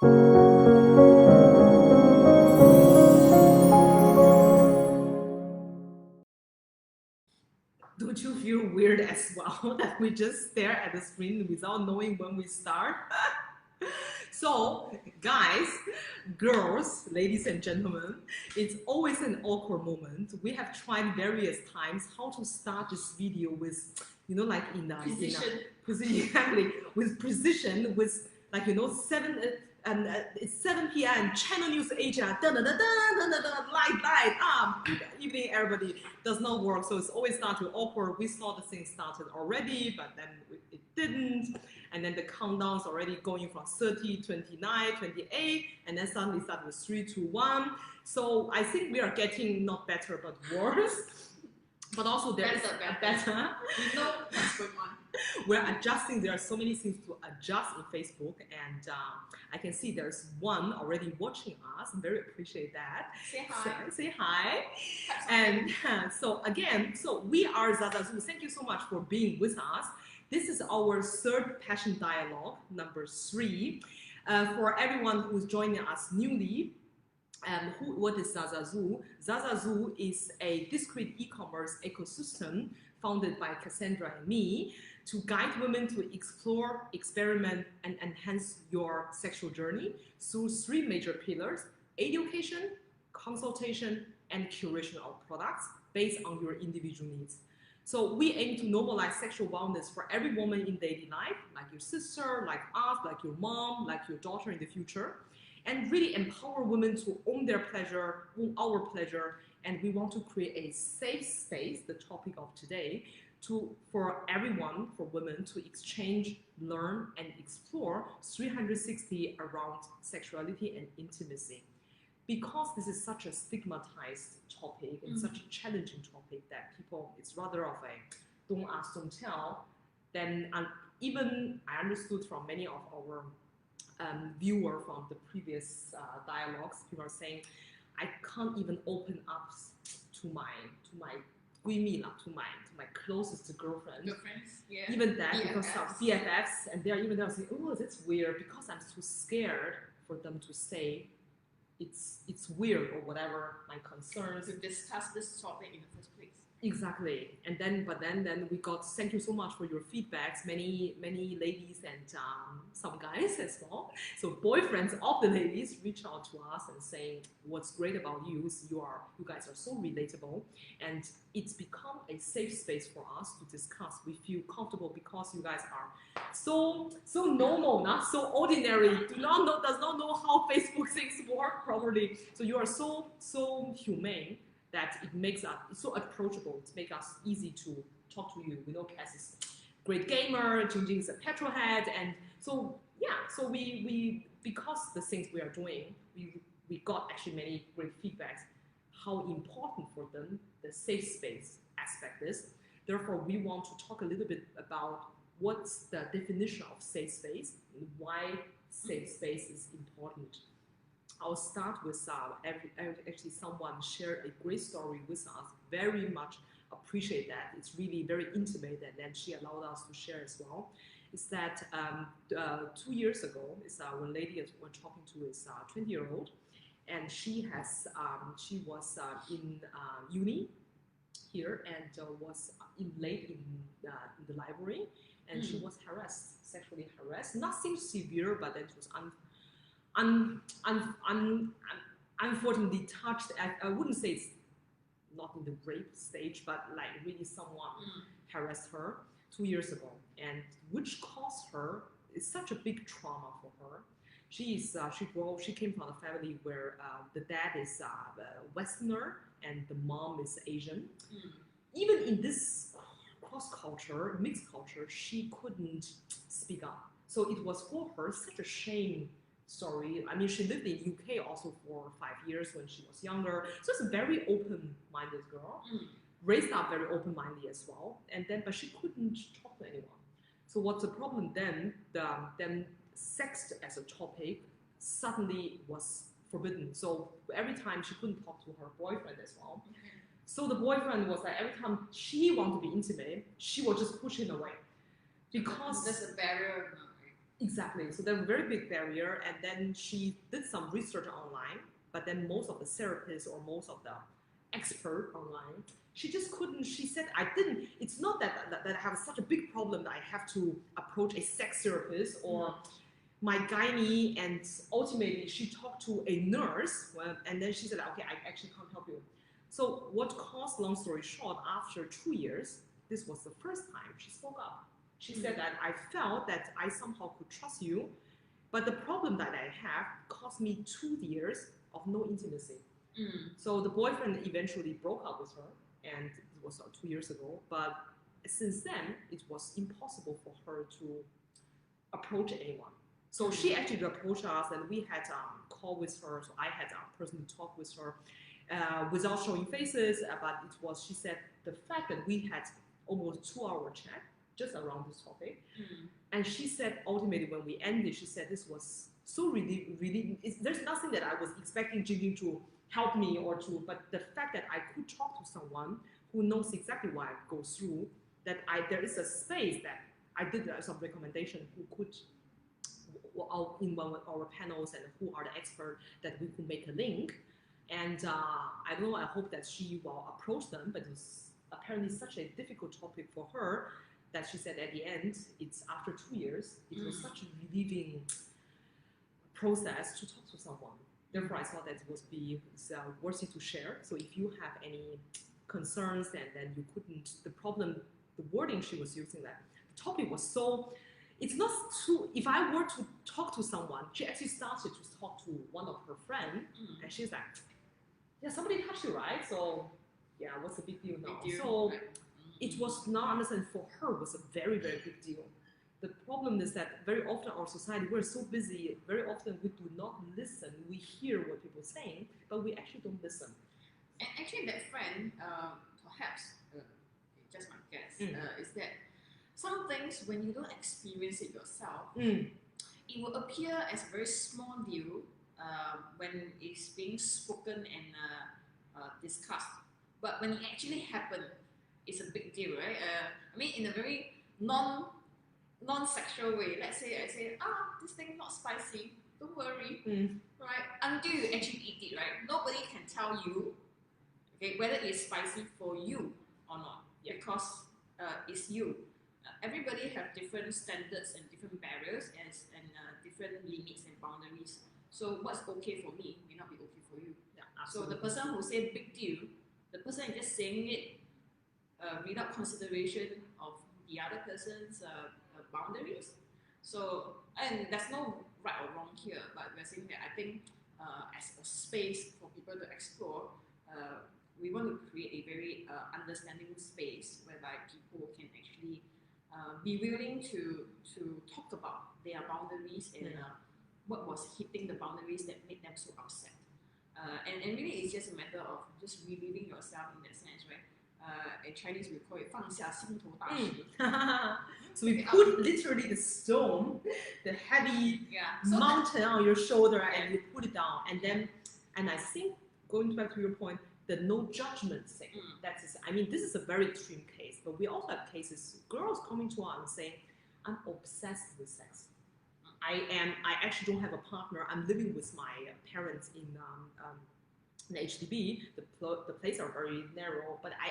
Don't you feel weird as well that we just stare at the screen without knowing when we start? So, guys, girls, ladies and gentlemen, it's always an awkward moment. We have tried various times how to start this video with, like Precision. exactly, with precision, with like seven. And it's 7 p.m. Channel News Asia. Da, da, da, da, da, da, da, light. Good evening, everybody. Does not work. So it's always started awkward. We saw the thing started already, but then it didn't. And then the countdown's already going from 30, 29, 28, and then suddenly start with 3, 2, 1. So I think we are getting not better but worse. But also there's better. We know what's going on. We're adjusting. There are so many things to adjust in Facebook, and I can see there's one already watching us. I very appreciate that. Say hi. Say hi. And so again, so we are ZaZaZu. Thank you so much for being with us. This is our third passion dialogue, number 3. For everyone who's joining us newly, what is ZaZaZu? ZaZaZu is a discrete e-commerce ecosystem founded by Cassandra and me to guide women to explore, experiment, and enhance your sexual journey through 3 major pillars: education, consultation, and curation of products based on your individual needs. So we aim to normalize sexual wellness for every woman in daily life, like your sister, like us, like your mom, like your daughter in the future, and really empower women to own their pleasure, own our pleasure, and we want to create a safe space, the topic of today, for everyone, for women to exchange, learn, and explore 360 around sexuality and intimacy. Because this is such a stigmatized topic and such a challenging topic that people, it's rather of a don't ask, don't tell, then even I understood from many of our viewer from the previous dialogues, people are saying, I can't even open up to my to my closest girlfriend. Yeah. Even that, BFFs. because of BFFs, and they're even saying, oh, that's weird, because I'm too scared for them to say it's weird or whatever my concerns. To discuss this topic in the first place. Exactly. And then we got, thank you so much for your feedbacks, many ladies and some guys as well. So boyfriends of the ladies reach out to us and saying, what's great about you is you guys are so relatable, and it's become a safe space for us to discuss. We feel comfortable because you guys are so normal, not so ordinary, does not know how Facebook things work properly. So you are so humane that it makes us so approachable. It makes us easy to talk to you. We know Cass is a great gamer, Jingjin is a petrol head, and so yeah. So we because the things we are doing, we got actually many great feedbacks how important for them the safe space aspect is. Therefore, we want to talk a little bit about what's the definition of safe space and why safe space is important. I'll start with actually someone shared a great story with us. Very much appreciate that. It's really very intimate, and then she allowed us to share as well. Is that 2 years ago, one lady we're talking to is 20-year-old, and she was in uni here and was late in the library, and she was sexually harassed. Nothing severe, but it was unfortunately touched. I wouldn't say it's not in the rape stage, but like really someone harassed her 2 years ago, and which caused her, it's such a big trauma for her. She came from a family where the dad is Westerner and the mom is Asian. Even in this cross-culture, mixed culture, she couldn't speak up. So it was for her such a shame story. I mean, she lived in UK also for 5 years when she was younger. So it's a very open-minded girl, raised up very open-minded as well. And then, but she couldn't talk to anyone. So what's the problem then? Then sex as a topic suddenly was forbidden. So every time she couldn't talk to her boyfriend as well. So the boyfriend was like, every time she wanted to be intimate, she would just push him away. Because there's a barrier. Exactly. So there was a very big barrier, and then she did some research online. But then most of the therapists or most of the expert online, she just couldn't. She said, "I didn't. It's not that I have such a big problem that I have to approach a sex therapist or my gynae." And ultimately, she talked to a nurse, and then she said, "Okay, I actually can't help you." So what caused, long story short, after 2 years, this was the first time she spoke up. She said that I felt that I somehow could trust you, but the problem that I have cost me 2 years of no intimacy. So the boyfriend eventually broke up with her, and it was 2 years ago. But since then, it was impossible for her to approach anyone. So she actually approached us, and we had a call with her. So I had a personal talk with her without showing faces. But it was, she said, the fact that we had almost 2 hour chat just around this topic. And she said, ultimately, when we ended, she said this was so really, there's nothing that I was expecting Jingjin to help me or to, but the fact that I could talk to someone who knows exactly what I go through, that there is a space that I did some recommendation who could, in one of our panels, and who are the experts, that we could make a link. And I don't know, I hope that she will approach them, but it's apparently such a difficult topic for her that she said at the end, it's after 2 years, it was such a relieving process to talk to someone. Therefore, I thought that it would be worthy to share. So if you have any concerns, and then you couldn't, the problem, the wording she was using, that the topic was so, it's not too, if I were to talk to someone, she actually started to talk to one of her friends, and she's like, yeah, somebody touched you, right? So yeah, what's the big deal now? So it was not understand, for her was a very, very big deal. The problem is that very often our society, we're so busy, very often we do not listen. We hear what people are saying, but we actually don't listen. And actually, that friend, perhaps, just my guess, is that some things, when you don't experience it yourself, it will appear as a very small deal when it's being spoken and discussed. But when it actually happened, it's a big deal, right? I mean, in a very non-sexual way. Let's say I say, this thing not spicy. Don't worry, right? Until you actually eat it, right? Nobody can tell you, okay, whether it's spicy for you or not, because it's you. Everybody have different standards and different barriers and different limits and boundaries. So what's okay for me may not be okay for you. So the person who said big deal, the person is just saying it without consideration of the other person's boundaries. So, and there's no right or wrong here, but we're saying that I think as a space for people to explore, we want to create a very understanding space whereby people can actually be willing to talk about their boundaries and what was hitting the boundaries that made them so upset. And really, it's just a matter of just relieving yourself in that sense, right? In Chinese, we call it 放下心头大石. So we put literally the stone, the heavy mountain on your shoulder, and you put it down. And then, and I think, going back to your point, the no judgment thing. That is, I mean, this is a very extreme case, but we also have cases, girls coming to us and saying, I'm obsessed with sex. I actually don't have a partner. I'm living with my parents in the HDB. The places are very narrow, but I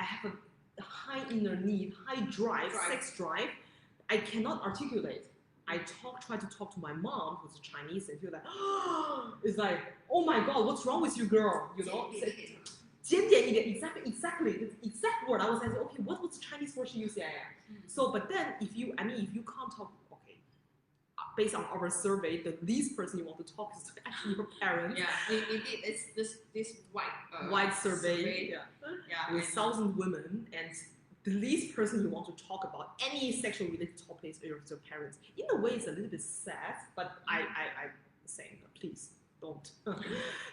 have a high inner need, high drive, sex drive. I cannot articulate. I try to talk to my mom, who's Chinese, and feel like, it's like, oh my God, what's wrong with you, girl? You know, 尖点一点, exactly, the exact word. I was like, okay, what was the Chinese word she used? Yeah. So, but then if you can't talk, okay, based on our survey, the least person you want to talk is actually your parents. Yeah, indeed, it's this wide survey. With 1,000 women, and the least person you want to talk about any sexual related topics is your parents. In a way, it's a little bit sad, but I'm saying, please don't.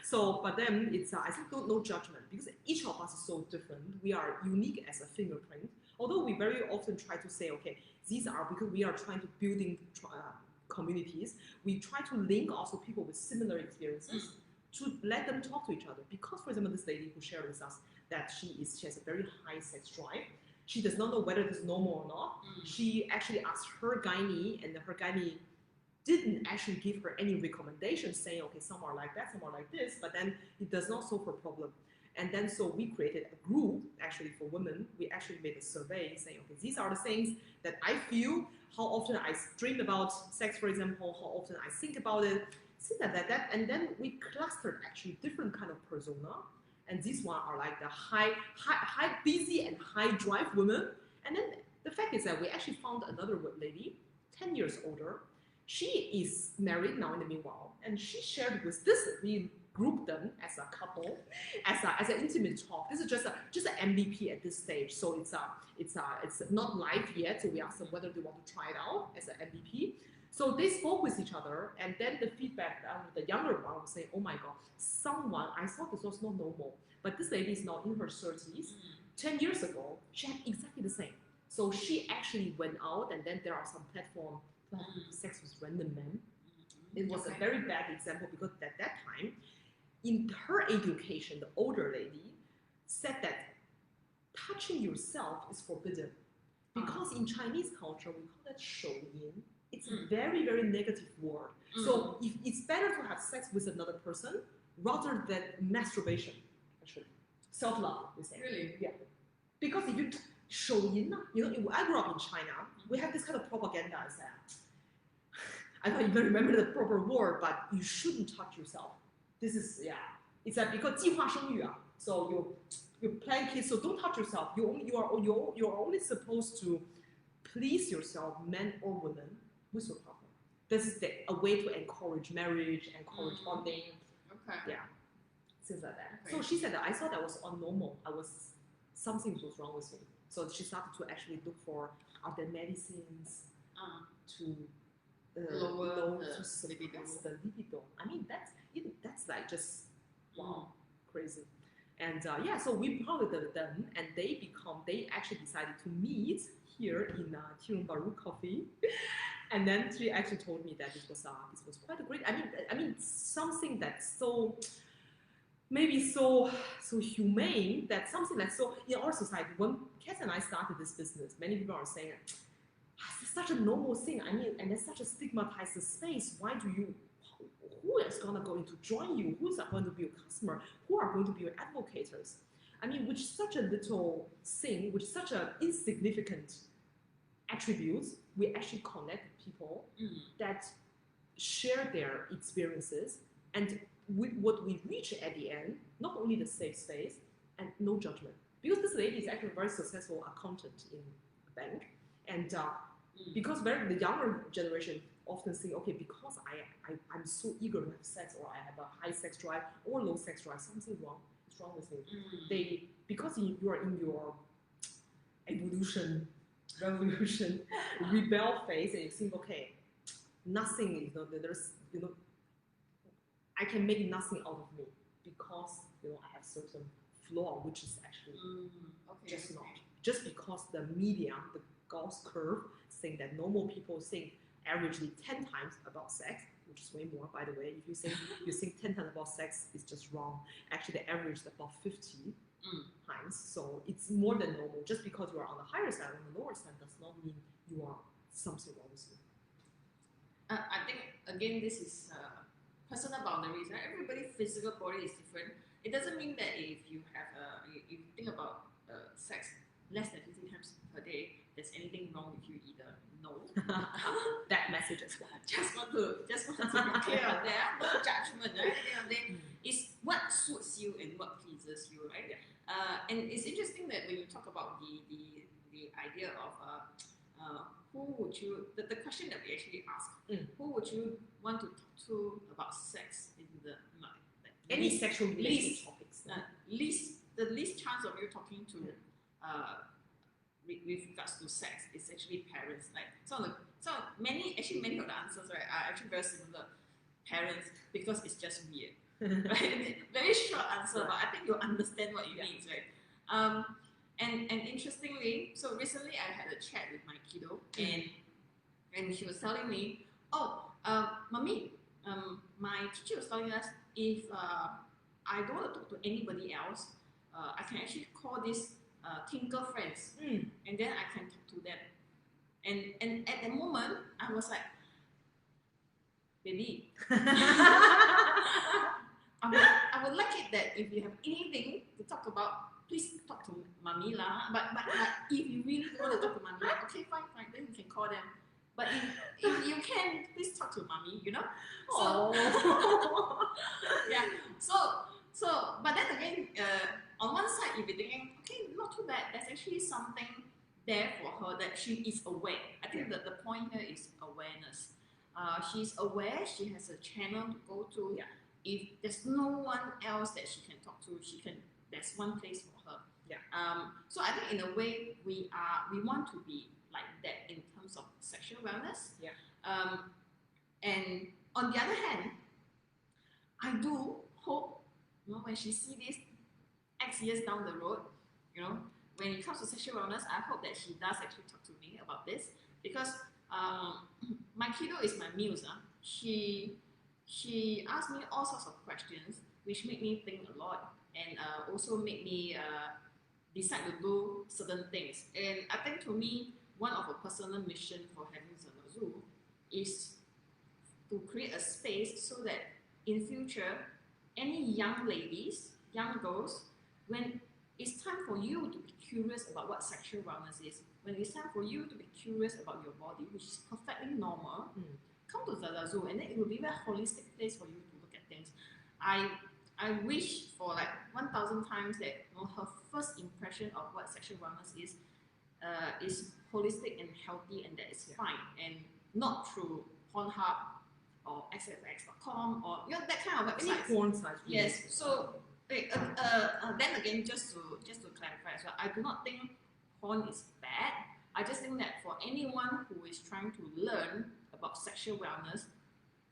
So, but then it's I think no judgment, because each of us is so different. We are unique as a fingerprint. Although we very often try to say, okay, these are, because we are trying to building communities. We try to link also people with similar experiences to let them talk to each other. Because, for example, this lady who shared with us that she has a very high sex drive. She does not know whether it is normal or not. Mm. She actually asked her gynae, and her gynae didn't actually give her any recommendations saying, okay, some are like that, some are like this, but then it does not solve her problem. And then so we created a group actually for women. We actually made a survey saying, okay, these are the things that I feel, how often I dream about sex, for example, how often I think about it, that. And then we clustered actually different kind of persona. And these one are like the high busy and high drive women. And then the fact is that we actually found another lady, 10 years older. She is married now in the meanwhile, and she shared with this. We grouped them as a couple, as an intimate talk. This is just an MVP at this stage, so it's not live yet. So we asked them whether they want to try it out as an MVP. So they spoke with each other, and then the feedback, the younger one was saying, "Oh my God, someone I thought this was not normal, but this lady is now in her 30s. 10 years ago, she had exactly the same. So she actually went out, and then there are some platforms to have sex with random men. It was a very bad example because at that time, in her education, the older lady said that touching yourself is forbidden. Because in Chinese culture, we call that 手淫. It's a very, very negative word. So if it's better to have sex with another person rather than masturbation, actually. Self-love, we say. Really? Yeah. Because if you 手淫, I grew up in China, we have this kind of propaganda as that. I don't even remember the proper word, but you shouldn't touch yourself. This is, it's like because 计划生育, so you plan kids, so don't touch yourself. You're only supposed to please yourself, men or women, with your partner. This is a way to encourage marriage, encourage bonding. Okay. Yeah, things like that. Okay. So she said that I thought that was unnormal. Something was wrong with me. So she started to actually look for other medicines to lower to suppress the libido. I mean, that's like just wow, crazy. And so we partnered them, and they actually decided to meet here in Tirun Baru Coffee. And then she actually told me that this was quite a great. I mean something that's so maybe so humane, that something that's so in our society. When Cass and I started this business, many people are saying, it's such a normal thing. I mean, and it's such a stigmatized space. Why do you? Who is going to join you? Who is going to be your customer? Who are going to be your advocates? I mean, with such a little thing, with such an insignificant attributes, we actually connect people that share their experiences, and what we reach at the end, not only the safe space and no judgment. Because this lady is actually a very successful accountant in a bank, and because the younger generation often think, okay, because I'm so eager to have sex, or I have a high sex drive or low sex drive, something wrong is wrong with me. Because you are in your revolution, rebel phase, and you think, okay, nothing, there's, I can make nothing out of me because, I have certain flaw, which is actually just not. Just because the medium, the Gauss curve, saying that normal people think averagely 10 times about sex, which is way more, by the way. If you think 10 times about sex is just wrong. Actually, the average is about 50 times. So it's more than normal. Just because you are on the higher side or on the lower side does not mean you are something wrong with you. I think, again, this is personal boundaries, right? Everybody's physical body is different. It doesn't mean that if you have if you think about sex less than 50 times per day, there's anything wrong with you either. No. That message as well. Just want to be clear on that. No judgment, right? At the end of the day, it's what suits you and what pleases you, right? And it's interesting that when you talk about the idea of who would you, the question that we actually ask, who would you want to talk to about sex in the any sexual related topics? The least chance of you talking to with regards to sex is actually parents. Like many of the answers, right, are actually very similar. Parents, because it's just weird. Right? Very short answer, but I think you'll understand what it means, right? And interestingly, so recently I had a chat with my kiddo, and she was telling me, mommy, my teacher was telling us if I don't want to talk to anybody else, I can actually call this Tinker friends, and then I can talk to them. And at the moment, I was like, baby, I would like it that if you have anything to talk about, please talk to mommy lah. But if you really want to talk to mommy, okay, fine, then you can call them. But if you can, please talk to mommy, you know? So, yeah. So, but then again, on one side, you'll be thinking, okay, not too bad. There's actually something there for her that she is aware. I think that the point here is awareness. She's aware, she has a channel to go to. Yeah. If there's no one else that she can talk to, there's one place for her. Yeah. So I think in a way we want to be like that in terms of sexual wellness. Yeah. And on the other hand, I do hope, you know, when she sees this X years down the road, you know, when it comes to sexual wellness, I hope that she does actually talk to me about this, because my kiddo is my muse. She asked me all sorts of questions, which made me think a lot, and also made me decide to do certain things. And I think to me, one of a personal mission for having ZaZaZu is to create a space so that in future, any young ladies, young girls, when it's time for you to be curious about what sexual wellness is, when it's time for you to be curious about your body, which is perfectly normal, come to ZaZaZu, and then it will be a very holistic place for you to look at things. I wish for like 1,000 times that, you know, her first impression of what sexual wellness is holistic and healthy, and that is fine, and not through Pornhub or xxx.com or, you know, that kind of website. Any porn site. Yes. So then again, just to clarify as well, I do not think porn is bad. I just think that for anyone who is trying to learn about sexual wellness,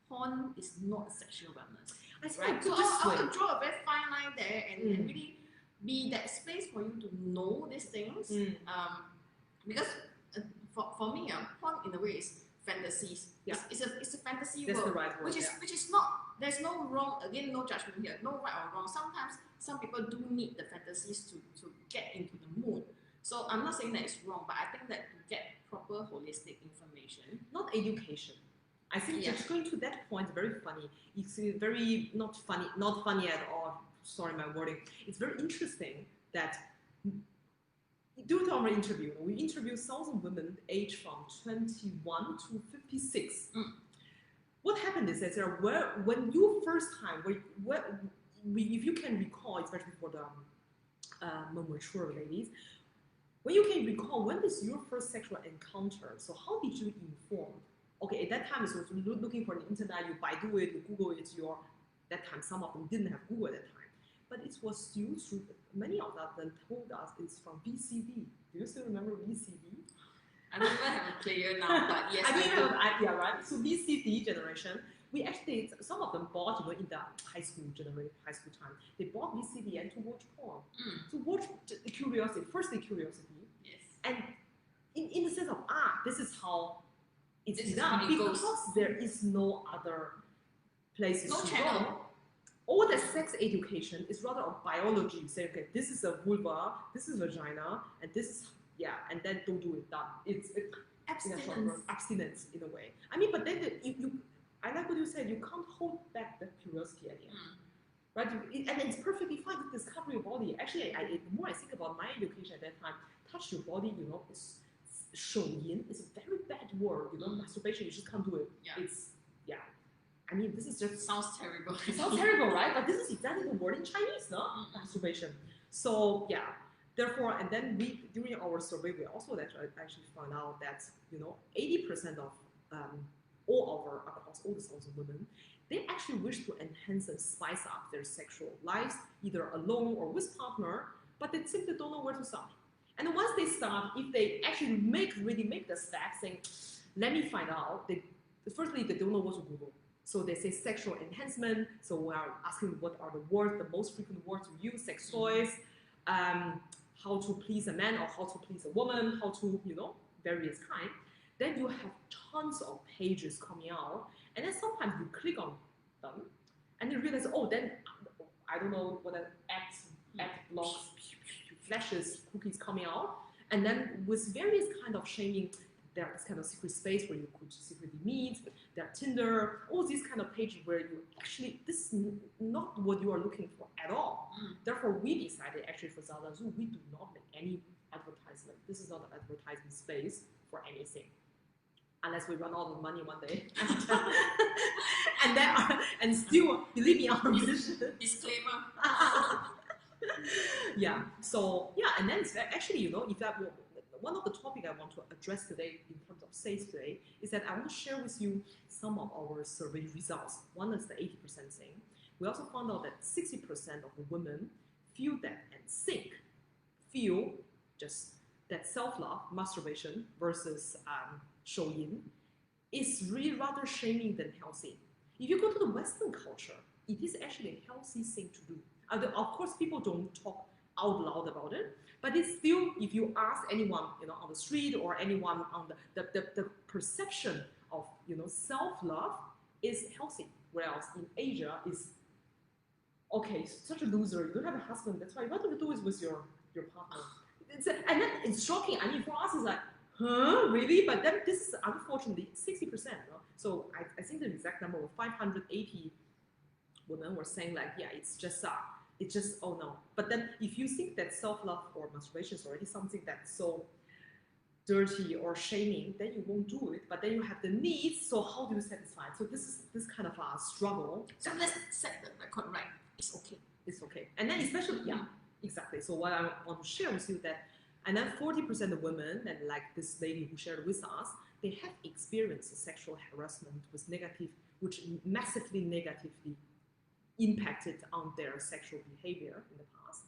porn is not sexual wellness. I see. Right? So I want to draw a very fine line there and really be that space for you to know these things. Because for me, porn in a way is fantasies. Yeah. It's a fantasy That's world, the right word, which is not. There's no wrong. Again, no judgment here. No right or wrong. Sometimes some people do need the fantasies to get into the mood. So I'm not saying that it's wrong, but I think that to get proper holistic information, not education. I think just going to that point is very funny. It's very not funny at all. Sorry, my wording. It's very interesting that during our interview, we interviewed 1,000 women aged from 21 to 56. What happened is that when you first time, if you can recall, especially for the more mature ladies, when you can recall, when is your first sexual encounter? So how did you inform? Okay, at that time, it was looking for the internet, you Baidu it, you Google it, that time, some of them didn't have Google at that time. But it was still through, many of them told us it's from VCD. Do you still remember VCD? I don't even have a player now, but yes, I do. Yeah, right. So VCD generation, we actually, some of them bought, in the high school time, they bought VCD and to watch porn. To watch the curiosity, firstly curiosity. Yes. And in the sense of, this is how it's done, because there is no other places no to channel. go. All the sex education is rather of biology. Say, okay, this is a vulva, this is vagina, and this is, and then don't do it, done. It's abstinence in a way. I mean, but then I like what you said, you can't hold back that curiosity at the end. Right? And it's perfectly fine to discover your body. Actually, the more I think about my education at that time, touch your body, is shouyin. It's a very bad word, masturbation, you just can't do it. Yeah. I mean, this is just... Sounds terrible. It sounds terrible, right? But this is exactly the word in Chinese, no? Masturbation. So, therefore, and then during our survey, we also actually found out that, 80% of across all the 1,000 women, they actually wish to enhance and spice up their sexual lives, either alone or with partner, but they simply don't know where to start. And once they start, if they actually really make the step saying, let me find out, firstly, they don't know what to Google. So they say sexual enhancement. So we are asking what are the most frequent words to use, sex toys, how to please a man or how to please a woman, how to, various kinds. Then you have tons of pages coming out. And then sometimes you click on them and you realize, then I don't know what an ad blocks flashes cookies coming out, and then with various kind of shaming. There's kind of secret space where you could secretly meet. There are Tinder, all these kind of pages where you actually, this is not what you are looking for at all. Therefore, we decided actually for ZaZaZu, we do not make any advertisement. This is not an advertisement space for anything. Unless we run out of money one day. And still believe in our mission. Disclaimer. Yeah, so, yeah, and then actually, you know, if that were, one of the topics I want to address today in terms of sales today is that I want to share with you some of our survey results. One is the 80% thing. We also found out that 60% of the women feel that and feel just that self-love, masturbation versus show-in is really rather shaming than healthy. If you go to the Western culture, it is actually a healthy thing to do. Of course, people don't talk out loud about it, but it's still, if you ask anyone, you know, on the street or anyone on the perception of, you know, self-love is healthy. Whereas in Asia is, okay, such a loser, you don't have a husband, that's why you want to do it with your partner. And then it's shocking. I mean, for us, it's like, huh, really? But then this is unfortunately 60%. No? So I think the exact number was 580 women were saying like, yeah, it's just oh no. But then if you think that self-love or masturbation is already something that's so dirty or shaming, then you won't do it. But then you have the needs, so how do you satisfy it? So this is this kind of a struggle. So let's set the record right. It's okay. It's okay. And then especially, yeah, exactly. So what I want to share with you that, and then 40% of women, and like this lady who shared with us, they have experienced sexual harassment with which massively negatively impacted on their sexual behavior in the past.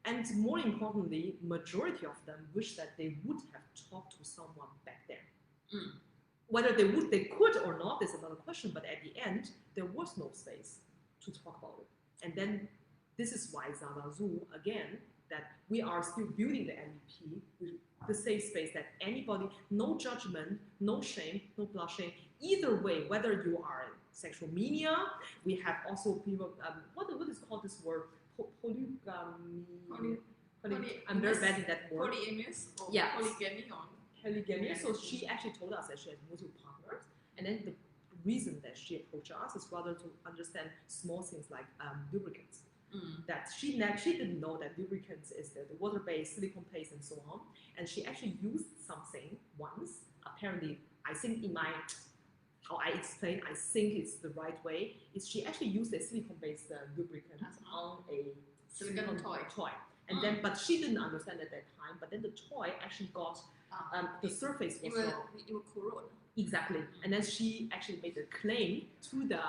And more importantly, majority of them wish that they would have talked to someone back then. Whether they could or not is another question, but at the end, there was no space to talk about it. And then this is why ZaZaZu, again, that we are still building the MVP, the safe space that anybody, no judgment, no shame, no blushing, either way, whether you are in sexual media, we have also people, what is called this word? Polygamy. I'm very bad in that word. Polyamorous or yeah. polygamy or polygamy. So she actually told us that she has multiple partners, and then the reason that she approached us is rather to understand small things like lubricants. That she didn't know that lubricants is the water-based silicone paste and so on, and she actually used something once. Apparently, I think in my how I explain, I think it's the right way. Is she actually used a silicone-based lubricant on a silicone toy. And then, but she didn't understand at that time. But then the toy actually got the surface was wrong. It will corrode. Exactly. And then she actually made a claim to the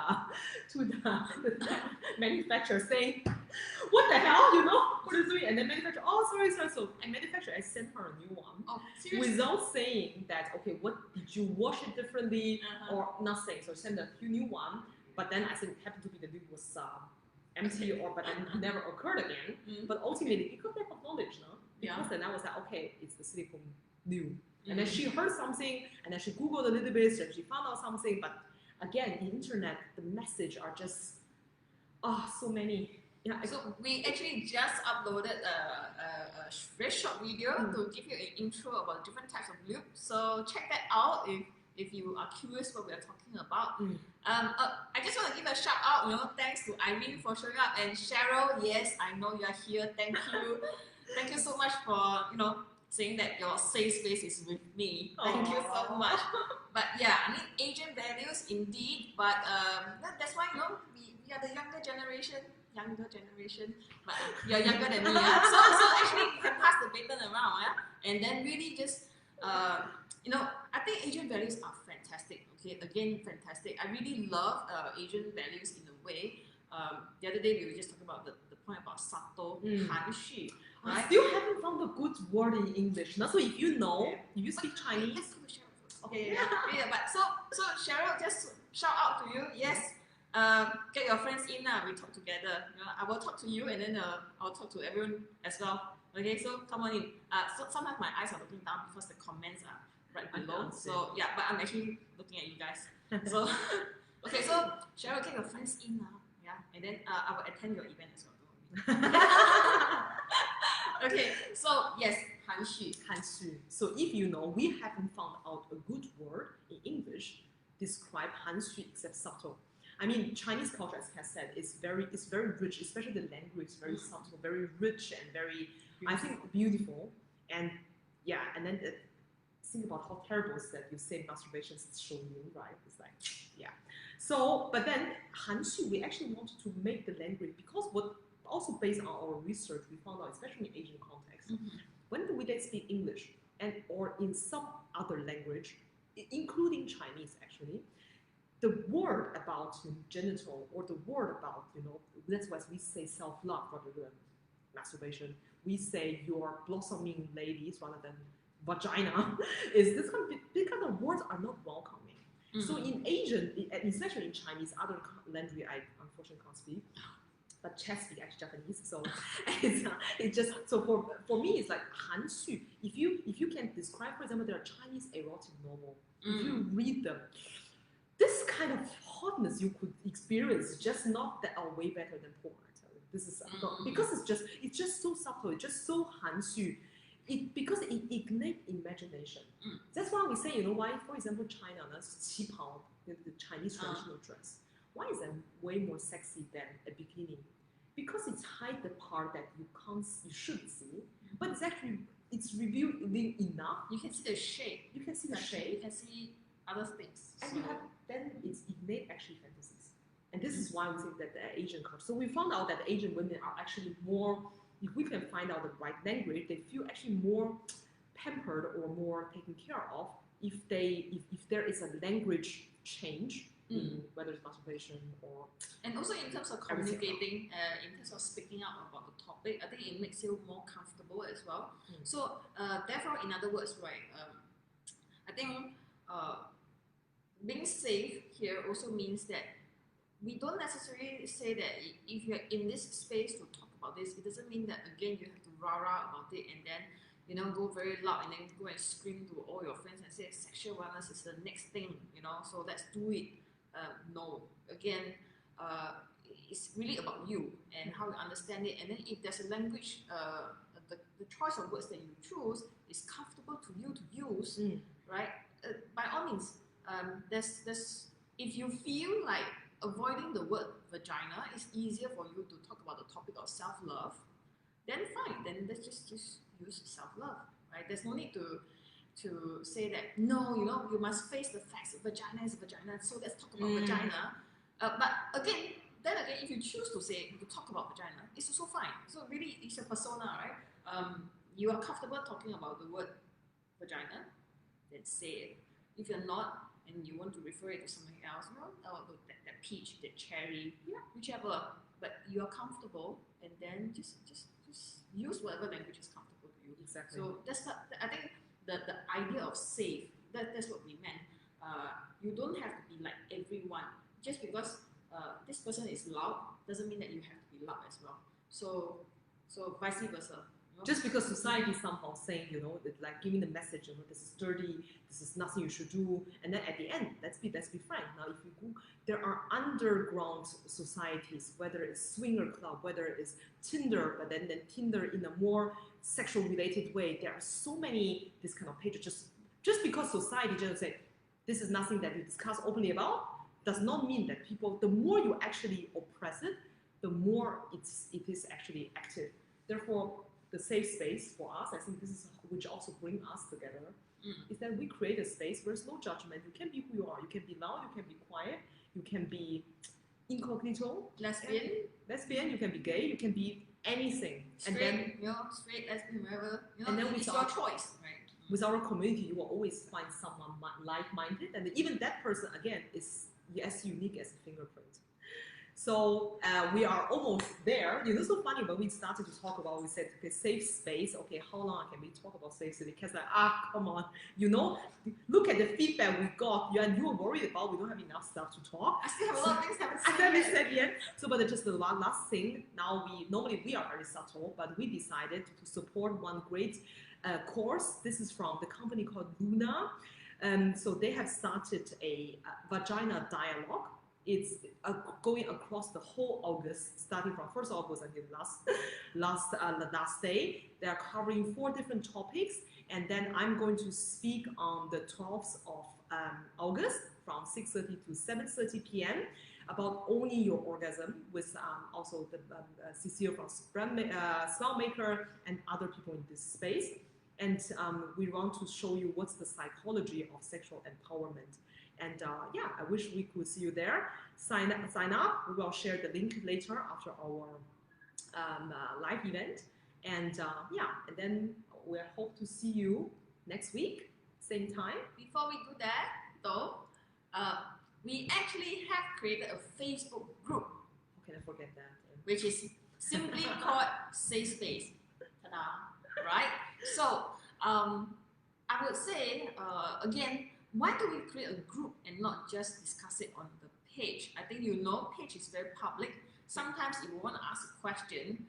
manufacturer saying, "What the hell, you know? What is doing?" And then manufacturer, "Oh, sorry." So I manufacturer, I sent her a new one. Oh, seriously? Without saying that, okay, what did you wash it differently or nothing? So send a new one. But then I think it happened to be the lube was empty but then never occurred again. But ultimately, because lack of knowledge, no? Because then I was like, okay, it's the silicone lube. And then she heard something, and then she Googled a little bit, and she found out something. But again, the internet, the message are just, so many. Yeah. So we actually just uploaded a very short video to give you an intro about different types of lube. So check that out if you are curious what we are talking about. I just want to give a shout out, thanks to Irene for showing up, and Cheryl, yes, I know you are here. Thank you. Thank you so much for, saying that your safe space is with me. Thank you so much. But yeah, I mean, Asian values indeed, but that's why, we are the younger generation, but you're younger than me, yeah? So actually, you can pass the baton around, yeah? And then really just, I think Asian values are fantastic, okay? Again, fantastic. I really love Asian values in a way. The other day, we were just talking about the point about sato, hanxu. Right? I still haven't found a good word in English. Now, so if you know, if you speak Chinese. Let's go with Cheryl first. Okay, yeah. But so Cheryl, just shout out to you. Yes, get your friends in. We talk together. I will talk to you, and then I'll talk to everyone as well. Okay, so come on in. So sometimes my eyes are looking down because the comments are right below. So yeah, but I'm actually looking at you guys. So okay, so Cheryl, get your friends in now. Yeah, and then I will attend your event as well. Okay, so yes, 含蓄. So if you know, we haven't found out a good word in English describe 含蓄 except subtle. I mean, Chinese culture, as Cass said, is very rich, especially the language is very subtle, very rich and very, I think, beautiful. And yeah, and then think about how terrible is that you say masturbation is 手淫, right? It's like, yeah. So, but then 含蓄, we actually wanted to make the language, because what also based on our research, we found out, especially in Asian context, when we then speak English and or in some other language, including Chinese actually, the word about genital or the word about, that's why we say self-love rather than masturbation. We say you're blossoming ladies rather than vagina. Is this kind of, because the words are not welcoming. So in Asian, especially in Chinese, other language I unfortunately can't speak, but Chess speaks actually Japanese, so it's just so for me it's like 含蓄. If you can describe, for example, there are Chinese erotic novel. If you read them, this kind of hotness you could experience, just not that are way better than porn. I tell you, this is because it's just so subtle, it's just so 含蓄. Because it ignites imagination. That's why we say, why, for example, China, 旗袍, the Chinese traditional dress, why is that way more sexy than a bikini? Because it's hide the part that you shouldn't see, but it's revealing enough. You can see the shape. You can see the shape. You can see other things. And then it's innate actually fantasies. And this is why we think that the Asian culture. So we found out that Asian women are actually more, if we can find out the right language, they feel actually more pampered or more taken care of if there is a language change, whether it's masturbation or... And also in terms of communicating, in terms of speaking out about the topic, I think it makes you more comfortable as well. So therefore, in other words, right, I think being safe here also means that we don't necessarily say that if you're in this space to talk about this, it doesn't mean that again you have to rah-rah about it and then go very loud and then go and scream to all your friends and say sexual wellness is the next thing, so let's do it. No, again, it's really about you and how you understand it. And then if there's a language, the choice of words that you choose is comfortable to you to use, right? By all means, if you feel like avoiding the word vagina is easier for you to talk about the topic of self-love, then fine, then let's just use self-love, right? There's no need to say that, no, you must face the facts, vagina is vagina, so let's talk about vagina. But again, if you choose to talk about vagina, it's also fine. So really, it's your persona, right? You are comfortable talking about the word vagina, then say it. If you're not, and you want to refer it to something else, that peach, that cherry, whichever, but you are comfortable, and then just use whatever language is comfortable to you. Exactly. So I think the idea of safe, that's what we meant. You don't have to be like everyone. Just because this person is loud doesn't mean that you have to be loud as well. So vice versa. Just because society is somehow saying, like giving the message, this is dirty, this is nothing you should do, and then at the end, let's be frank. Now, if you go, there are underground societies, whether it's swinger club, whether it's Tinder, but then Tinder in a more sexual related way. There are so many this kind of pages. Just because society just say this is nothing that you discuss openly about, does not mean that people. The more you actually oppress it, the more it is actually active. Therefore, the safe space for us, I think this is which also bring us together, is that we create a space where there's no judgment. You can be who you are. You can be loud. You can be quiet. You can be incognito. Lesbian. You can be gay. You can be anything. Straight, straight, lesbian, whatever. And then it's your choice, right? With our community, you will always find someone like-minded, and even that person again is as unique as a fingerprint. So we are almost there. It's so funny when we started to talk about, we said, okay, safe space. Okay, how long can we talk about safe space? Because come on, look at the feedback we got. You were worried about we don't have enough stuff to talk. I still have a lot of things I haven't said yet. So, but just the last thing. Now normally we are very subtle, but we decided to support one great course. This is from the company called Luna. So they have started a vagina dialogue. going across the whole August, starting from 1st August until the last day. They are covering 4 different topics, and then I'm going to speak on the 12th of August from 6:30 to 7:30 p.m. about owning your orgasm with also the Cecile from Smile Maker and other people in this space. And we want to show you what's the psychology of sexual empowerment. And yeah, I wish we could see you there. Sign up. We will share the link later after our live event. And yeah, and then we hope to see you next week, same time. Before we do that, though, we actually have created a Facebook group. How can I forget that? Which is simply called Safe Space. Ta-da! Right? So, I would say, again, why do we create a group and not just discuss it on the page? I think page is very public. Sometimes if you want to ask a question,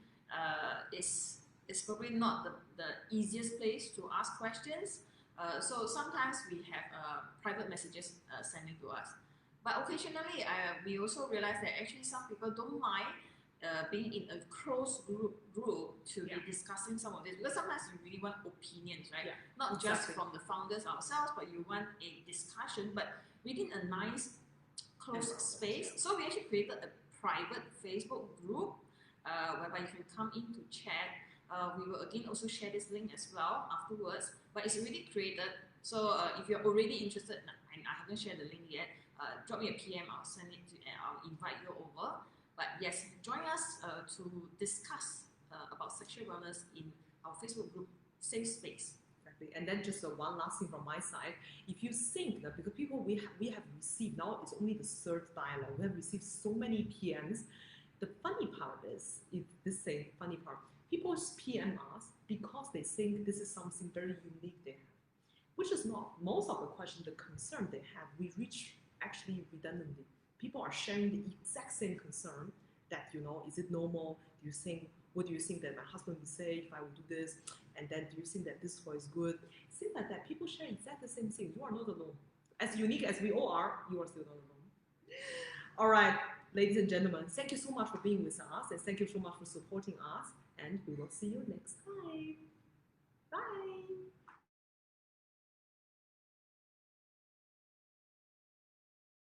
it's probably not the easiest place to ask questions. So sometimes we have private messages sending to us. But occasionally, we also realize that actually some people don't mind being in a closed group to be discussing some of this, because sometimes you really want opinions, right? Yeah, not just from the founders ourselves, but you want a discussion, but within a nice closed space. So we actually created a private Facebook group whereby you can come in to chat. We will again also share this link as well afterwards, but it's already created. So if you're already interested, and I haven't shared the link yet, drop me a PM, I'll send it to, and I'll invite you over. But yes, join us to discuss about sexual wellness in our Facebook group, Safe Space. Exactly. And then just one last thing from my side. If you think that, because people we have received, now it's only the 3rd dialogue, we have received so many PMs. The funny part is, funny part, people PM us because they think this is something very unique they have, which is not. Most of the questions, the concern they have, we reach actually redundantly. People are sharing the exact same concern that, is it normal? What do you think that my husband would say if I would do this? And then do you think that this toy is good? Things like that. People share exactly the same thing. You are not alone. As unique as we all are, you are still not alone. All right, ladies and gentlemen, thank you so much for being with us, and thank you so much for supporting us, and we will see you next time. Bye.